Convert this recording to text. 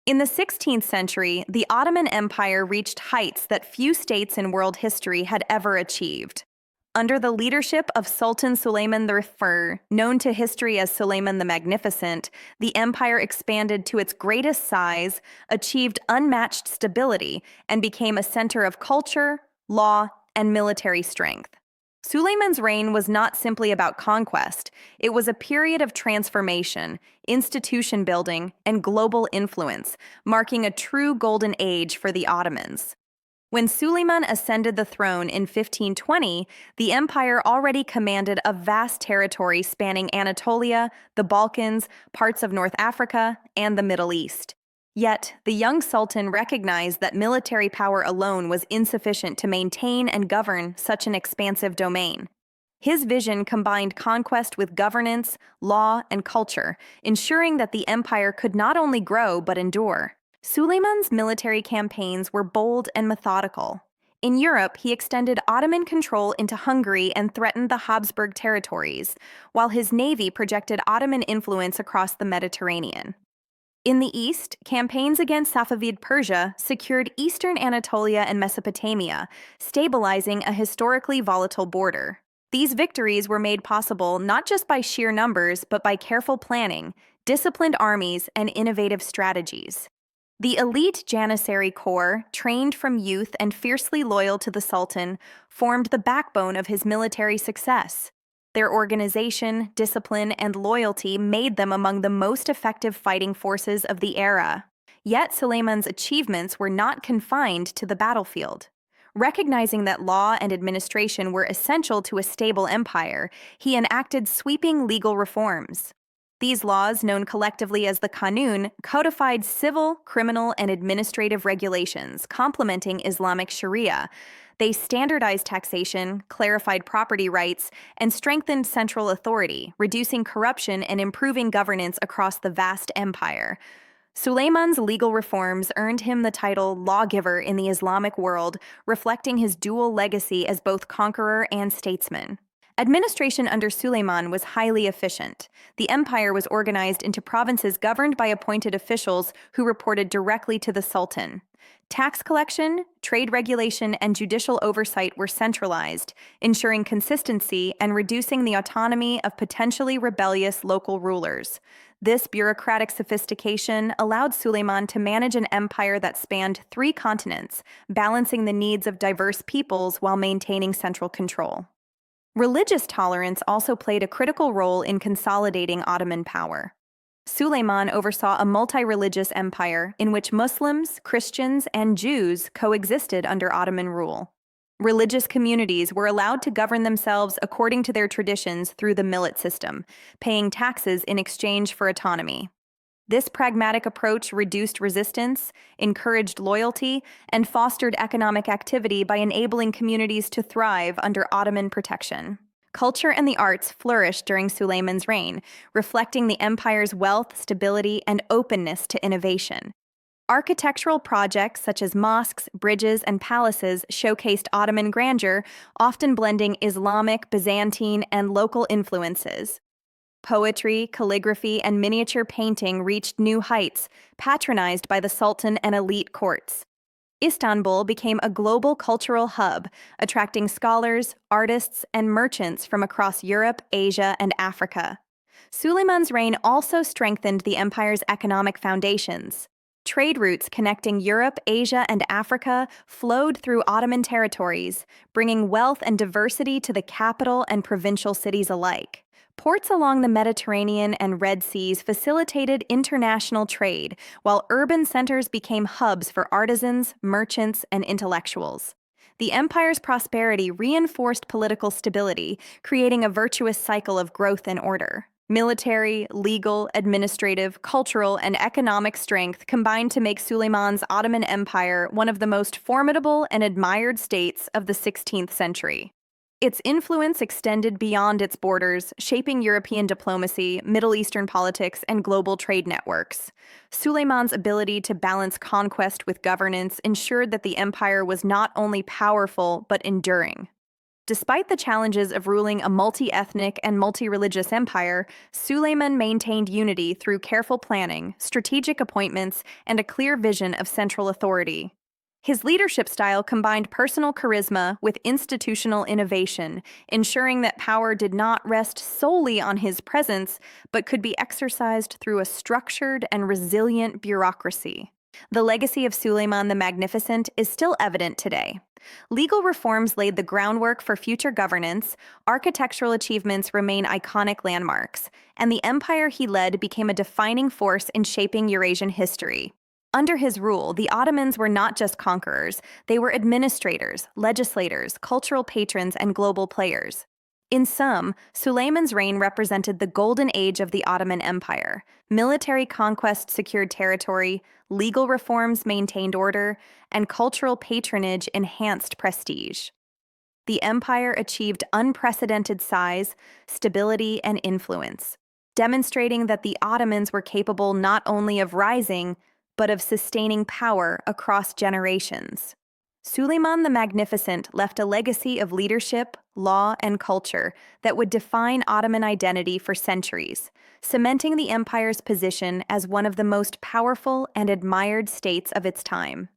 In the 16th century, the Ottoman Empire reached heights that few states in world history had ever achieved. Under the leadership of Sultan Suleiman I, known to history as Suleiman the Magnificent, the empire expanded to its greatest size, achieved unmatched stability, and became a center of culture, law, and military strength. Suleiman's reign was not simply about conquest, it was a period of transformation, institution building, and global influence, marking a true golden age for the Ottomans. When Suleiman ascended the throne in 1520, the empire already commanded a vast territory spanning Anatolia, the Balkans, parts of North Africa, and the Middle East. Yet, the young sultan recognized that military power alone was insufficient to maintain and govern such an expansive domain. His vision combined conquest with governance, law, and culture, ensuring that the empire could not only grow but endure. Suleiman's military campaigns were bold and methodical. In Europe, he extended Ottoman control into Hungary and threatened the Habsburg territories, while his navy projected Ottoman influence across the Mediterranean. In the east, campaigns against Safavid Persia secured eastern Anatolia and Mesopotamia, stabilizing a historically volatile border. These victories were made possible not just by sheer numbers, but by careful planning, disciplined armies, and innovative strategies. The elite Janissary Corps, trained from youth and fiercely loyal to the Sultan, formed the backbone of his military success. Their organization, discipline, and loyalty made them among the most effective fighting forces of the era. Yet Suleiman's achievements were not confined to the battlefield. Recognizing that law and administration were essential to a stable empire, he enacted sweeping legal reforms. These laws, known collectively as the Qanun, codified civil, criminal, and administrative regulations, complementing Islamic Sharia. They standardized taxation, clarified property rights, and strengthened central authority, reducing corruption and improving governance across the vast empire. Suleiman's legal reforms earned him the title lawgiver in the Islamic world, reflecting his dual legacy as both conqueror and statesman. Administration under Suleiman was highly efficient. The empire was organized into provinces governed by appointed officials who reported directly to the Sultan. Tax collection, trade regulation, and judicial oversight were centralized, ensuring consistency and reducing the autonomy of potentially rebellious local rulers. This bureaucratic sophistication allowed Suleiman to manage an empire that spanned 3 continents, balancing the needs of diverse peoples while maintaining central control. Religious tolerance also played a critical role in consolidating Ottoman power. Suleiman oversaw a multi-religious empire in which Muslims, Christians, and Jews coexisted under Ottoman rule. Religious communities were allowed to govern themselves according to their traditions through the millet system, paying taxes in exchange for autonomy. This pragmatic approach reduced resistance, encouraged loyalty, and fostered economic activity by enabling communities to thrive under Ottoman protection. Culture and the arts flourished during Suleiman's reign, reflecting the empire's wealth, stability, and openness to innovation. Architectural projects such as mosques, bridges, and palaces showcased Ottoman grandeur, often blending Islamic, Byzantine, and local influences. Poetry, calligraphy, and miniature painting reached new heights, patronized by the Sultan and elite courts. Istanbul became a global cultural hub, attracting scholars, artists, and merchants from across Europe, Asia, and Africa. Suleiman's reign also strengthened the empire's economic foundations. Trade routes connecting Europe, Asia, and Africa flowed through Ottoman territories, bringing wealth and diversity to the capital and provincial cities alike. Ports along the Mediterranean and Red Seas facilitated international trade, while urban centers became hubs for artisans, merchants, and intellectuals. The empire's prosperity reinforced political stability, creating a virtuous cycle of growth and order. Military, legal, administrative, cultural, and economic strength combined to make Suleiman's Ottoman Empire one of the most formidable and admired states of the 16th century. Its influence extended beyond its borders, shaping European diplomacy, Middle Eastern politics, and global trade networks. Suleiman's ability to balance conquest with governance ensured that the empire was not only powerful but enduring. Despite the challenges of ruling a multi-ethnic and multi-religious empire, Suleiman maintained unity through careful planning, strategic appointments, and a clear vision of central authority. His leadership style combined personal charisma with institutional innovation, ensuring that power did not rest solely on his presence, but could be exercised through a structured and resilient bureaucracy. The legacy of Suleiman the Magnificent is still evident today. Legal reforms laid the groundwork for future governance, architectural achievements remain iconic landmarks, and the empire he led became a defining force in shaping Eurasian history. Under his rule, the Ottomans were not just conquerors, they were administrators, legislators, cultural patrons, and global players. In sum, Suleiman's reign represented the golden age of the Ottoman Empire. Military conquest secured territory, legal reforms maintained order, and cultural patronage enhanced prestige. The empire achieved unprecedented size, stability, and influence, demonstrating that the Ottomans were capable not only of rising, but of sustaining power across generations. Suleiman the Magnificent left a legacy of leadership, law, and culture that would define Ottoman identity for centuries, cementing the empire's position as one of the most powerful and admired states of its time.